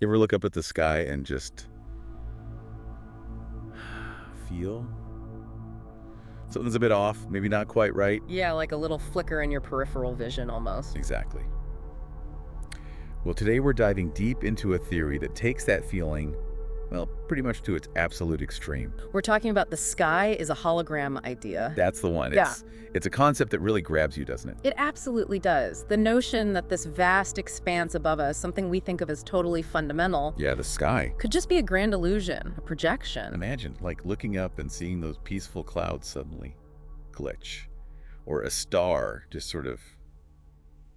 You ever look up at the sky and just feel something's a bit off, maybe not quite right? Yeah, like a little flicker in your peripheral vision almost. Exactly. Well, today we're diving deep into a theory that takes that feeling, well, pretty much to its absolute extreme. We're talking about the sky is a hologram idea. That's the one. Yeah. It's a concept that really grabs you, doesn't it? It absolutely does. The notion that this vast expanse above us, something we think of as totally fundamental, Yeah, the sky. could just be a grand illusion, a projection. Imagine, like, looking up and seeing those peaceful clouds suddenly glitch, or a star just sort of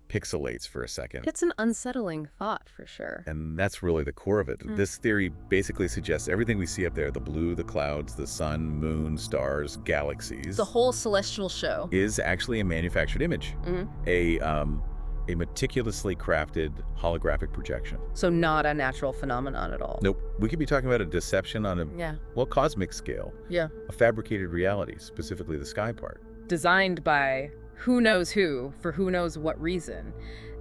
pixelates for a second. It's an unsettling thought, for sure. And that's really the core of it. This theory basically suggests everything we see up there, the blue, the clouds, the sun, moon, stars, galaxies, The whole celestial show. is actually a manufactured image, a meticulously crafted holographic projection. So not a natural phenomenon at all. Nope. We could be talking about a deception on a, Yeah. well, cosmic scale, Yeah. a fabricated reality, specifically the sky part. Designed by who knows who, for who knows what reason.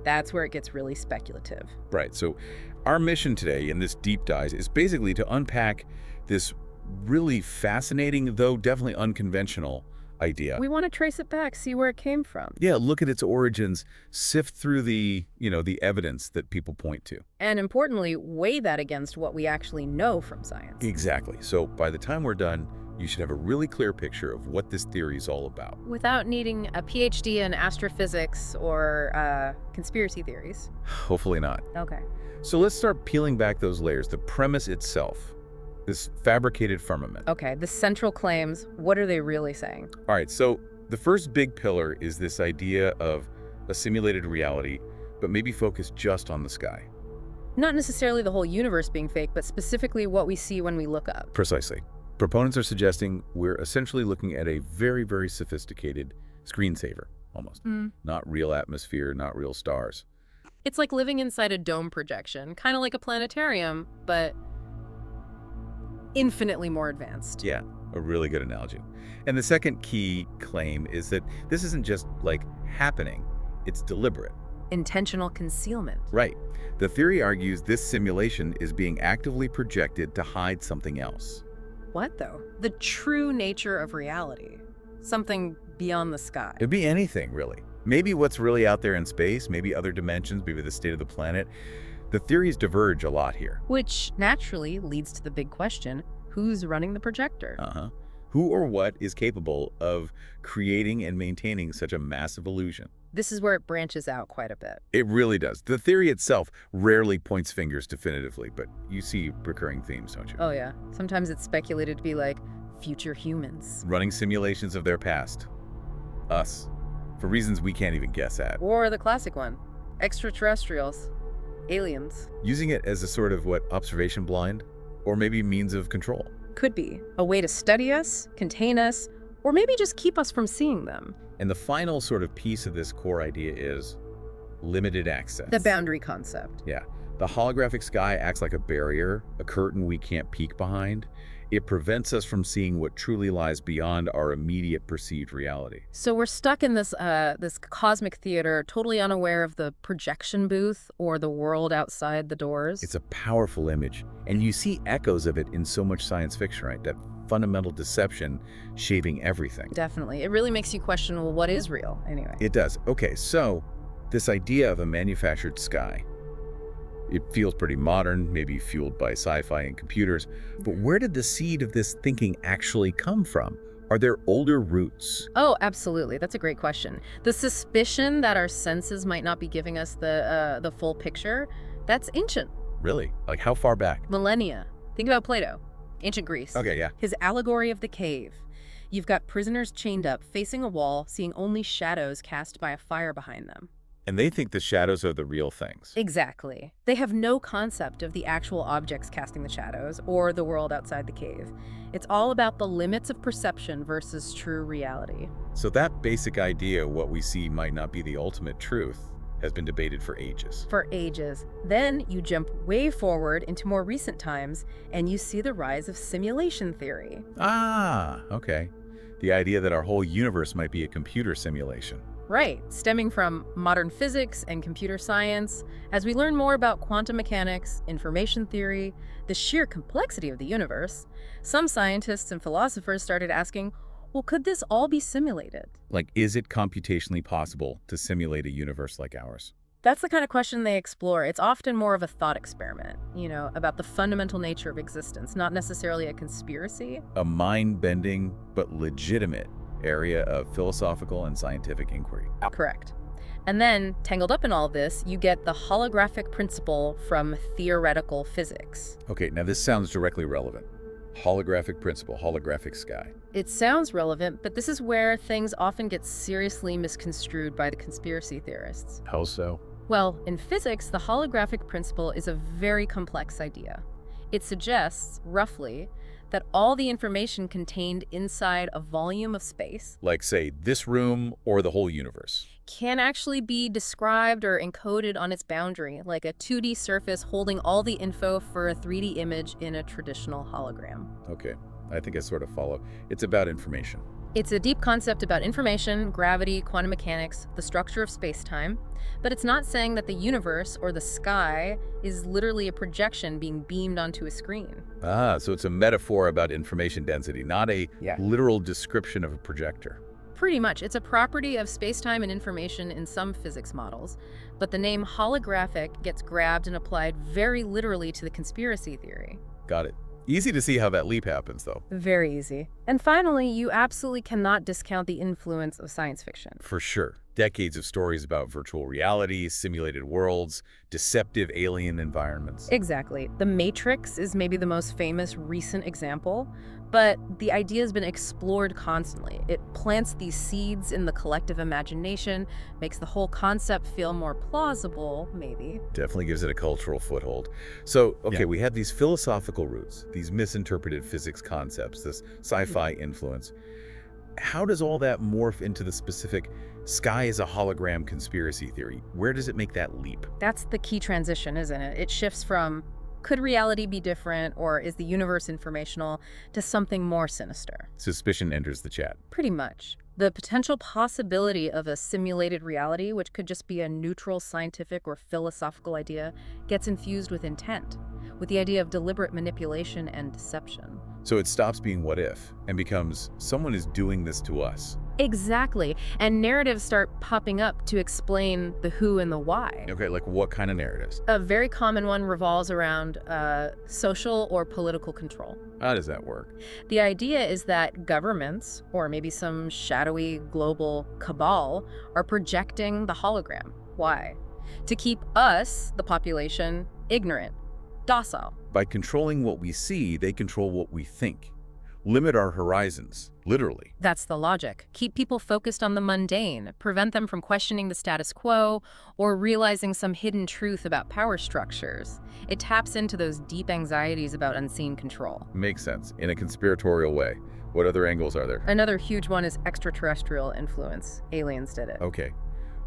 That's where it gets really speculative. Right. So our mission today in this deep dive is basically to unpack this really fascinating, though definitely unconventional idea. We want to trace it back, see where it came from. Yeah, look at its origins, sift through the evidence that people point to. And importantly, weigh that against what we actually know from science. Exactly. So by the time we're done, you should have a really clear picture of what this theory is all about. Without needing a PhD in astrophysics or conspiracy theories. Hopefully not. Okay. So let's start peeling back those layers. The premise itself, this fabricated firmament. Okay, the central claims, what are they really saying? All right, so the first big pillar is this idea of a simulated reality, but maybe focused just on the sky. Not necessarily the whole universe being fake, but specifically what we see when we look up. Precisely. Proponents are suggesting we're essentially looking at a very, very sophisticated screensaver, almost. Not real atmosphere, not real stars. It's like living inside a dome projection, kind of like a planetarium, but infinitely more advanced. Yeah, a really good analogy. And the second key claim is that this isn't just, like, happening. It's deliberate. Intentional concealment. Right. The theory argues this simulation is being actively projected to hide something else. What, though? The true nature of reality. Something beyond the sky. It'd be anything, really. Maybe what's really out there in space, maybe other dimensions, maybe the state of the planet. The theories diverge a lot here. Which naturally leads to the big question, who's running the projector? Who or what is capable of creating and maintaining such a massive illusion? This is where it branches out quite a bit. It really does. The theory itself rarely points fingers definitively, but you see recurring themes, don't you? Oh yeah, sometimes it's speculated to be like future humans. Running simulations of their past. Us. For reasons we can't even guess at. Or the classic one, extraterrestrials, aliens. Using it as a sort of, observation blind? Or maybe means of control. Could be a way to study us, contain us, or maybe just keep us from seeing them. And the final sort of piece of this core idea is limited access. The boundary concept. Yeah. The holographic sky acts like a barrier, a curtain we can't peek behind. It prevents us from seeing what truly lies beyond our immediate perceived reality. So we're stuck in this this cosmic theater, totally unaware of the projection booth or the world outside the doors. It's a powerful image, and you see echoes of it in so much science fiction, right? That fundamental deception shaping everything. Definitely. It really makes you question, well, what is real anyway? It does. Okay, so this idea of a manufactured sky, it feels pretty modern, maybe fueled by sci-fi and computers, but where did the seed of this thinking actually come from? Are there older roots? Oh, absolutely. That's a great question. The suspicion that our senses might not be giving us the full picture, that's ancient. Really? Like how far back? Millennia. Think about Plato, ancient Greece. Okay, yeah. His allegory of the cave. You've got prisoners chained up, facing a wall, seeing only shadows cast by a fire behind them. And they think the shadows are the real things. Exactly. They have no concept of the actual objects casting the shadows or the world outside the cave. It's all about the limits of perception versus true reality. So that basic idea, what we see might not be the ultimate truth, has been debated for ages. For ages. Then you jump way forward into more recent times and you see the rise of simulation theory. Ah, okay. The idea that our whole universe might be a computer simulation. Right, stemming from modern physics and computer science, as we learn more about quantum mechanics, information theory, the sheer complexity of the universe, some scientists and philosophers started asking, well, could this all be simulated? Like, is it computationally possible to simulate a universe like ours? That's the kind of question they explore. It's often more of a thought experiment, about the fundamental nature of existence, not necessarily a conspiracy. A mind-bending but legitimate area of philosophical and scientific inquiry. Correct. And then, tangled up in all this, you get the holographic principle from theoretical physics. Okay, now this sounds directly relevant. Holographic principle, holographic sky. It sounds relevant, but this is where things often get seriously misconstrued by the conspiracy theorists. How so? Well, in physics, the holographic principle is a very complex idea. It suggests, roughly, that all the information contained inside a volume of space, Like, say, this room or the whole universe. can actually be described or encoded on its boundary, like a 2D surface holding all the info for a 3D image in a traditional hologram. Okay, I think I sort of follow. It's about information. It's a deep concept about information, gravity, quantum mechanics, the structure of space-time, but it's not saying that the universe or the sky is literally a projection being beamed onto a screen. Ah, so it's a metaphor about information density, not a Yeah. literal description of a projector. Pretty much. It's a property of space-time and information in some physics models, but the name holographic gets grabbed and applied very literally to the conspiracy theory. Got it. Easy to see how that leap happens, though. Very easy. And finally, you absolutely cannot discount the influence of science fiction. For sure. Decades of stories about virtual reality, simulated worlds, deceptive alien environments. Exactly. The Matrix is maybe the most famous recent example, but the idea has been explored constantly. It plants these seeds in the collective imagination, makes the whole concept feel more plausible, maybe. Definitely gives it a cultural foothold. So, okay, Yeah. we have these philosophical roots, these misinterpreted physics concepts, this sci-fi influence. How does all that morph into the specific sky is a hologram conspiracy theory? Where does it make that leap? That's the key transition, isn't it? It shifts from, could reality be different, or is the universe informational, to something more sinister. Suspicion enters the chat. Pretty much. The potential possibility of a simulated reality, which could just be a neutral scientific or philosophical idea, gets infused with intent, with the idea of deliberate manipulation and deception. So it stops being what if and becomes someone is doing this to us. Exactly. And narratives start popping up to explain the who and the why. Okay, like what kind of narratives? A very common one revolves around social or political control. How does that work? The idea is that governments, or maybe some shadowy global cabal, are projecting the hologram. Why? To keep us, the population, ignorant, docile. By controlling what we see, they control what we think. Limit our horizons, literally. That's the logic. Keep people focused on the mundane, prevent them from questioning the status quo or realizing some hidden truth about power structures. It taps into those deep anxieties about unseen control. Makes sense, in a conspiratorial way. What other angles are there? Another huge one is extraterrestrial influence. Aliens did it. Okay.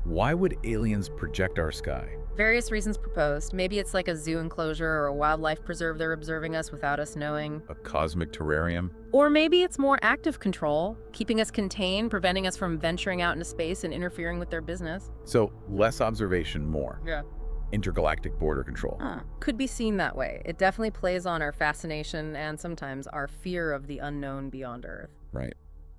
Why would aliens project our sky? Various reasons proposed. Maybe it's like a zoo enclosure or a wildlife preserve they're observing us without us knowing. A cosmic terrarium? Or maybe it's more active control, keeping us contained, preventing us from venturing out into space and interfering with their business. So, less observation, more. Yeah. Intergalactic border control. Could be seen that way. It definitely plays on our fascination and sometimes our fear of the unknown beyond Earth. Right.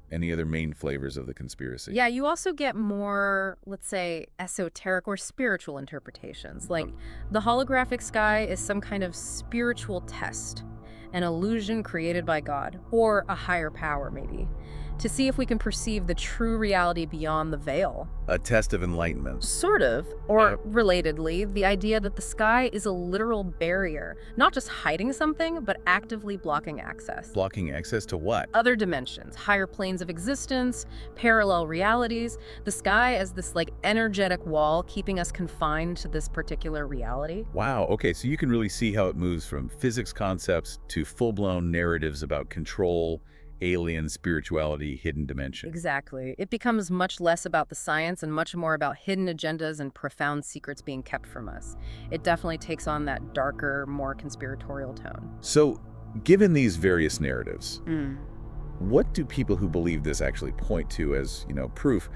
Any other main flavors of the conspiracy? Yeah, you also get more, let's say, esoteric or spiritual interpretations. Like, the holographic sky is some kind of spiritual test, an illusion created by God, or a higher power, maybe, to see if we can perceive the true reality beyond the veil. A test of enlightenment. Sort of. Or, relatedly, the idea that the sky is a literal barrier, not just hiding something, but actively blocking access. Blocking access to what? Other dimensions, higher planes of existence, parallel realities, the sky as this energetic wall keeping us confined to this particular reality. Wow, okay, so you can really see how it moves from physics concepts to full-blown narratives about control, alien, spirituality, hidden dimension. Exactly. It becomes much less about the science and much more about hidden agendas and profound secrets being kept from us. It definitely takes on that darker, more conspiratorial tone. So, given these various narratives, what do people who believe this actually point to as, proof?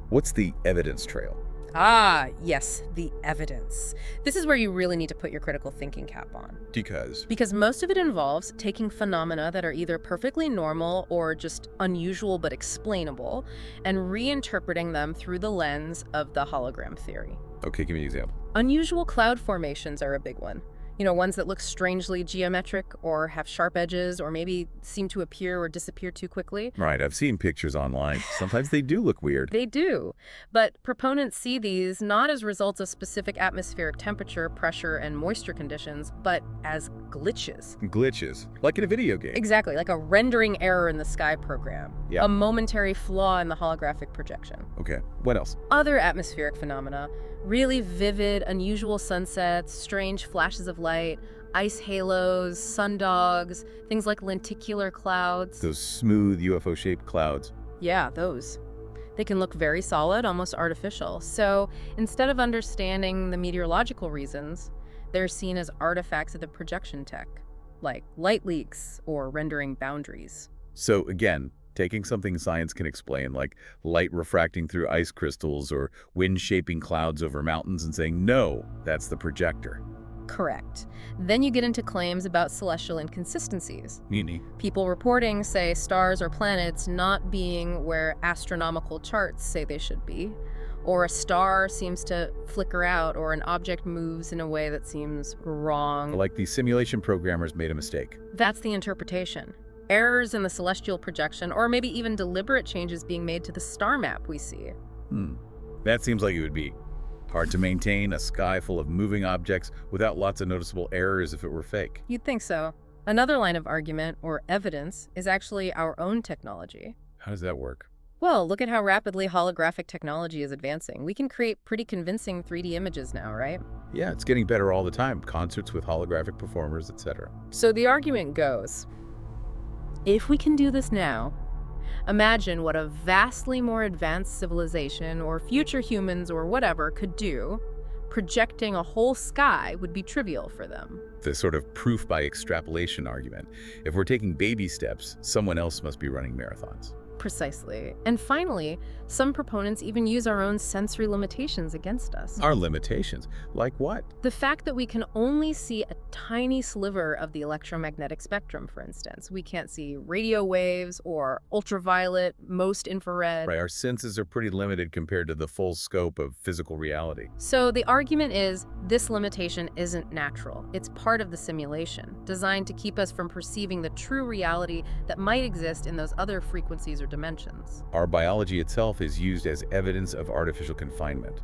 What's the evidence trail? Ah, yes, the evidence. This is where you really need to put your critical thinking cap on. Because Most of it involves taking phenomena that are either perfectly normal or just unusual but explainable and reinterpreting them through the lens of the hologram theory. Okay, give me an example. Unusual cloud formations are a big one. Ones that look strangely geometric or have sharp edges or maybe seem to appear or disappear too quickly. Right, I've seen pictures online. Sometimes they do look weird. They do, but proponents see these not as results of specific atmospheric temperature, pressure, and moisture conditions, but as glitches. Glitches, like in a video game. Exactly, like a rendering error in the sky program. Yeah. A momentary flaw in the holographic projection. Okay, what else? Other atmospheric phenomena, really vivid, unusual sunsets, strange flashes of light, ice halos, sundogs, things like lenticular clouds. Those smooth UFO-shaped clouds. Yeah, those. They can look very solid, almost artificial. So instead of understanding the meteorological reasons, they're seen as artifacts of the projection tech, like light leaks or rendering boundaries. So again, taking something science can explain, like light refracting through ice crystals or wind shaping clouds over mountains and saying, no, that's the projector. Correct. Then you get into claims about celestial inconsistencies. Meaning? People reporting say stars or planets not being where astronomical charts say they should be, or a star seems to flicker out, or an object moves in a way that seems wrong. Like the simulation programmers made a mistake. That's the interpretation. Errors in the celestial projection, or maybe even deliberate changes being made to the star map we see. That seems like it would be hard to maintain a sky full of moving objects without lots of noticeable errors if it were fake. You'd think so. Another line of argument, or evidence, is actually our own technology. How does that work? Well, look at how rapidly holographic technology is advancing. We can create pretty convincing 3D images now, right? Yeah, it's getting better all the time. Concerts with holographic performers, etc. So the argument goes, if we can do this now, imagine what a vastly more advanced civilization or future humans or whatever could do. Projecting a whole sky would be trivial for them. The sort of proof by extrapolation argument. If we're taking baby steps, someone else must be running marathons. Precisely. And finally, some proponents even use our own sensory limitations against us. Our limitations? Like what? The fact that we can only see a tiny sliver of the electromagnetic spectrum, for instance. We can't see radio waves or ultraviolet, most infrared. Right, our senses are pretty limited compared to the full scope of physical reality. So the argument is this limitation isn't natural. It's part of the simulation, designed to keep us from perceiving the true reality that might exist in those other frequencies or dimensions. Our biology itself is used as evidence of artificial confinement.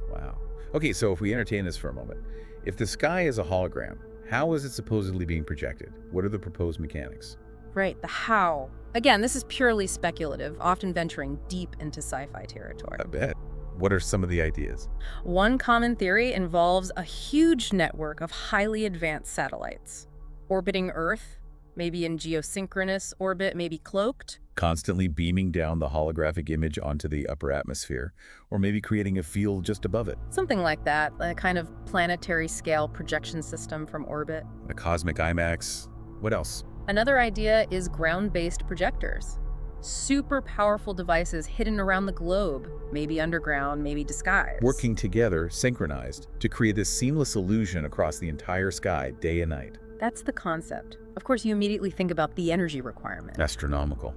Wow. Okay, so if we entertain this for a moment, if the sky is a hologram, how is it supposedly being projected? What are the proposed mechanics? Right, the how. Again, this is purely speculative, often venturing deep into sci-fi territory. I bet. What are some of the ideas? One common theory involves a huge network of highly advanced satellites, orbiting Earth, maybe in geosynchronous orbit, maybe cloaked. Constantly beaming down the holographic image onto the upper atmosphere, or maybe creating a field just above it. Something like that, a kind of planetary scale projection system from orbit. A cosmic IMAX. What else? Another idea is ground-based projectors. Super powerful devices hidden around the globe, maybe underground, maybe disguised. Working together, synchronized, to create this seamless illusion across the entire sky, day and night. That's the concept. Of course, you immediately think about the energy requirement. Astronomical.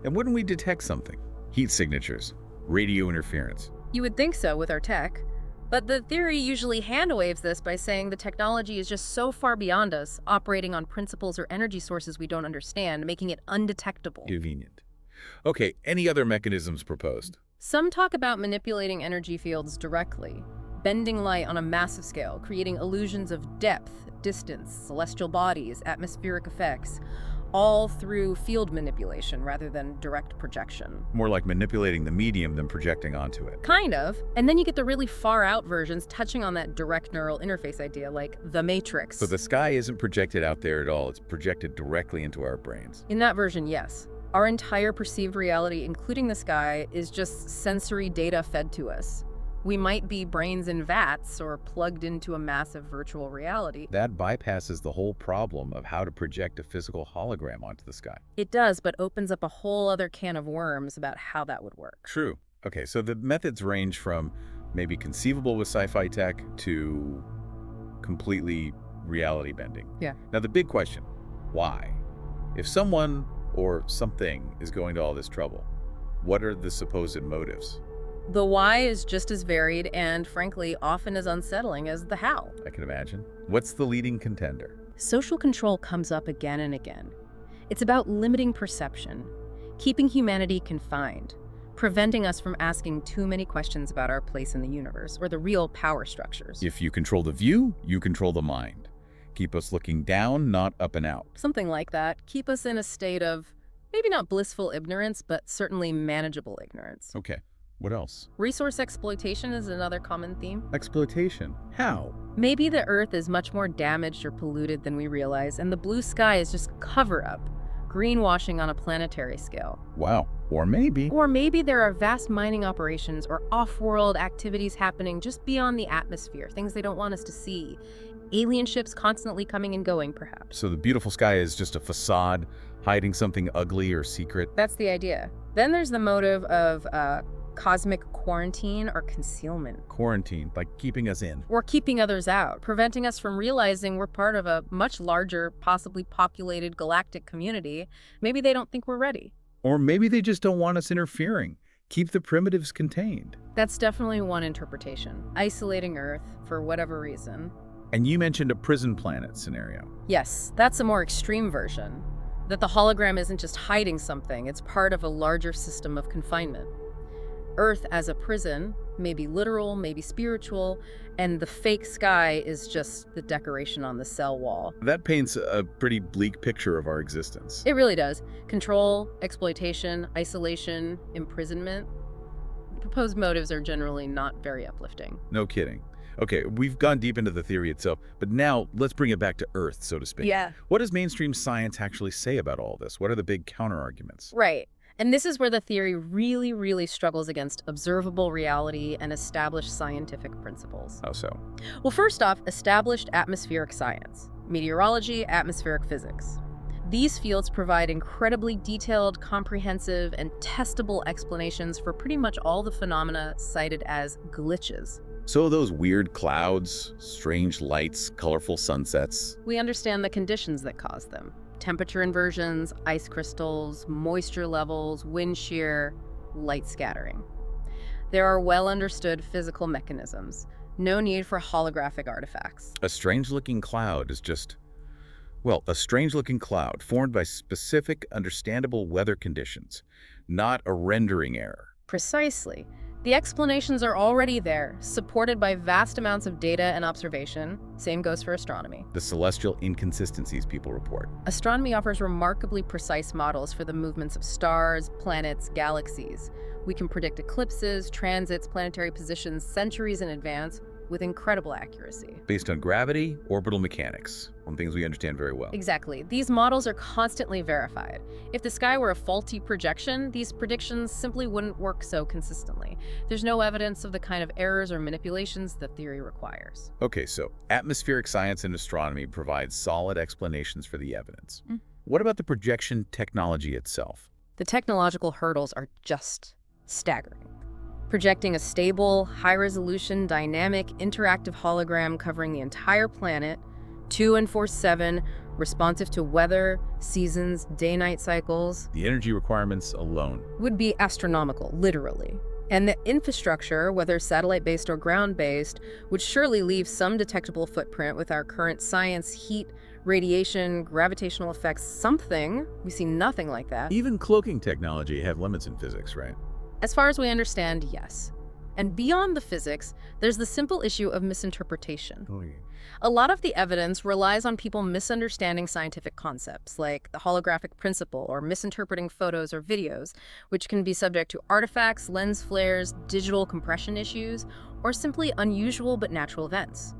And wouldn't we detect something? Heat signatures, radio interference. You would think so with our tech. But the theory usually hand-waves this by saying the technology is just so far beyond us, operating on principles or energy sources we don't understand, making it undetectable. Convenient. Okay, any other mechanisms proposed? Some talk about manipulating energy fields directly, bending light on a massive scale, creating illusions of depth, distance, celestial bodies, atmospheric effects, all through field manipulation rather than direct projection. More like manipulating the medium than projecting onto it. Kind of. And then you get the really far-out versions touching on that direct neural interface idea, like the Matrix. So the sky isn't projected out there at all, it's projected directly into our brains. In that version, yes. Our entire perceived reality, including the sky, is just sensory data fed to us. We might be brains in vats or plugged into a massive virtual reality. That bypasses the whole problem of how to project a physical hologram onto the sky. It does, but opens up a whole other can of worms about how that would work. True. Okay, so the methods range from maybe conceivable with sci-fi tech to completely reality bending. Yeah. Now, the big question, why? If someone or something is going to all this trouble, what are the supposed motives? The why is just as varied and, frankly, often as unsettling as the how. I can imagine. What's the leading contender? Social control comes up again and again. It's about limiting perception, keeping humanity confined, preventing us from asking too many questions about our place in the universe or the real power structures. If you control the view, you control the mind. Keep us looking down, not up and out. Something like that. Keep us in a state of, maybe not blissful ignorance, but certainly manageable ignorance. Okay, what else? Resource exploitation is another common theme. Exploitation. How? Maybe the Earth is much more damaged or polluted than we realize, and the blue sky is just cover-up, greenwashing on a planetary scale. Wow. Or maybe. Or maybe there are vast mining operations or off-world activities happening just beyond the atmosphere, things they don't want us to see. Alien ships constantly coming and going, perhaps. So the beautiful sky is just a facade, hiding something ugly or secret? That's the idea. Then there's the motive of cosmic quarantine or concealment. Quarantine, like keeping us in. Or keeping others out, preventing us from realizing we're part of a much larger, possibly populated galactic community. Maybe they don't think we're ready. Or maybe they just don't want us interfering. Keep the primitives contained. That's definitely one interpretation. Isolating Earth for whatever reason. And you mentioned a prison planet scenario. Yes, that's a more extreme version. That the hologram isn't just hiding something, it's part of a larger system of confinement. Earth as a prison, maybe literal, maybe spiritual, and the fake sky is just the decoration on the cell wall. That paints a pretty bleak picture of our existence. It really does. Control, exploitation, isolation, imprisonment. The proposed motives are generally not very uplifting. No kidding. Okay, we've gone deep into the theory itself, but now let's bring it back to Earth, so to speak. Yeah. What does mainstream science actually say about all this? What are the big counter-arguments? Right. And this is where the theory really struggles against observable reality and established scientific principles. How so? Well, first off, established atmospheric science, meteorology, atmospheric physics. These fields provide incredibly detailed, comprehensive, and testable explanations for pretty much all the phenomena cited as glitches. So those weird clouds, strange lights, colorful sunsets. We understand the conditions that cause them. Temperature inversions, ice crystals, moisture levels, wind shear, light scattering. There are well-understood physical mechanisms. No need for holographic artifacts. A strange-looking cloud is just, well, a strange-looking cloud formed by specific, understandable weather conditions, not a rendering error. Precisely. The explanations are already there, supported by vast amounts of data and observation. Same goes for astronomy. The celestial inconsistencies people report. Astronomy offers remarkably precise models for the movements of stars, planets, galaxies. We can predict eclipses, transits, planetary positions centuries in advance with incredible accuracy. Based on gravity, orbital mechanics, on things we understand very well. Exactly. These models are constantly verified. If the sky were a faulty projection, these predictions simply wouldn't work so consistently. There's no evidence of the kind of errors or manipulations the theory requires. Okay, so atmospheric science and astronomy provide solid explanations for the evidence. What about the projection technology itself? The technological hurdles are just staggering. Projecting a stable, high-resolution, dynamic, interactive hologram covering the entire planet, 24/7, responsive to weather, seasons, day-night cycles. The energy requirements alone Would be astronomical, literally. And the infrastructure, whether satellite-based or ground-based, would surely leave some detectable footprint with our current science, heat, radiation, gravitational effects, something. We see nothing like that. Even cloaking technology have limits in physics, right? As far as we understand, yes. And beyond the physics, there's the simple issue of misinterpretation. A lot of the evidence relies on people misunderstanding scientific concepts, like the holographic principle or misinterpreting photos or videos, which can be subject to artifacts, lens flares, digital compression issues, or simply unusual but natural events.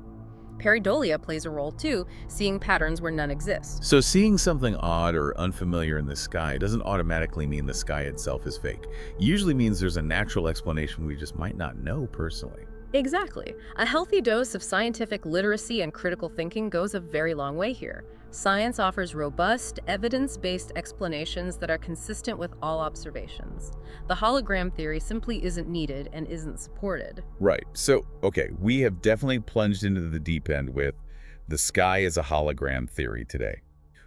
Pareidolia plays a role too, seeing patterns where none exist. So seeing something odd or unfamiliar in the sky doesn't automatically mean the sky itself is fake. It usually means there's a natural explanation we just might not know personally. Exactly. A healthy dose of scientific literacy and critical thinking goes a very long way here. Science offers robust, evidence-based explanations that are consistent with all observations. The hologram theory simply isn't needed and isn't supported. Right. So, okay, we have definitely plunged into the deep end with the sky is a hologram theory today.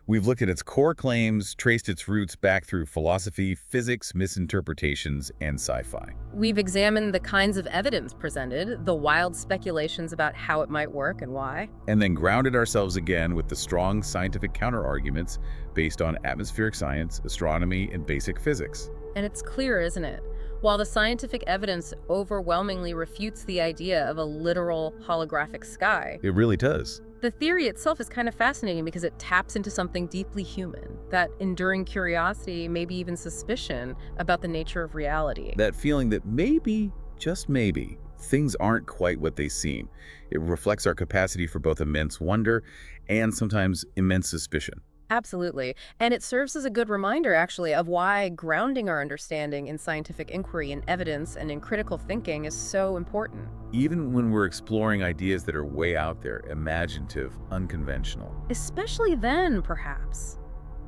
We've looked at its core claims, traced its roots back through philosophy, physics, misinterpretations, and sci-fi. We've examined the kinds of evidence presented, the wild speculations about how it might work and why. And then grounded ourselves again with the strong scientific counterarguments based on atmospheric science, astronomy, and basic physics. And it's clear, isn't it? While the scientific evidence overwhelmingly refutes the idea of a literal holographic sky, It really does. the theory itself is kind of fascinating because it taps into something deeply human, that enduring curiosity, maybe even suspicion about the nature of reality. That feeling that maybe, just maybe, things aren't quite what they seem. It reflects our capacity for both immense wonder and sometimes immense suspicion. Absolutely. And it serves as a good reminder, actually, of why grounding our understanding in scientific inquiry and evidence and in critical thinking is so important. Even when we're exploring ideas that are way out there, imaginative, unconventional. Especially then, perhaps.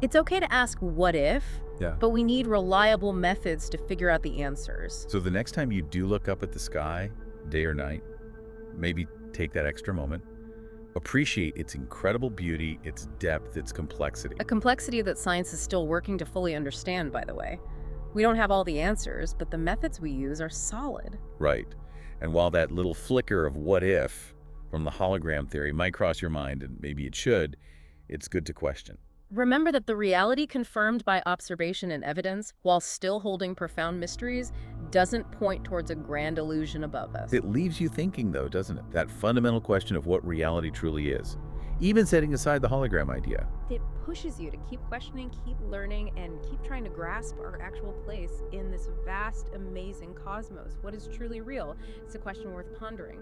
It's okay to ask what if, Yeah. but we need reliable methods to figure out the answers. So the next time you do look up at the sky, day or night, maybe take that extra moment. Appreciate its incredible beauty, its depth, its complexity. A complexity that science is still working to fully understand, by the way. We don't have all the answers, but the methods we use are solid. Right. And while that little flicker of what if from the hologram theory might cross your mind, and maybe it should, it's good to question. Remember that the reality confirmed by observation and evidence, while still holding profound mysteries, doesn't point towards a grand illusion above us. It leaves you thinking, though, doesn't it? That fundamental question of what reality truly is, even setting aside the hologram idea. It pushes you to keep questioning, keep learning, and keep trying to grasp our actual place in this vast, amazing cosmos. What is truly real? It's a question worth pondering.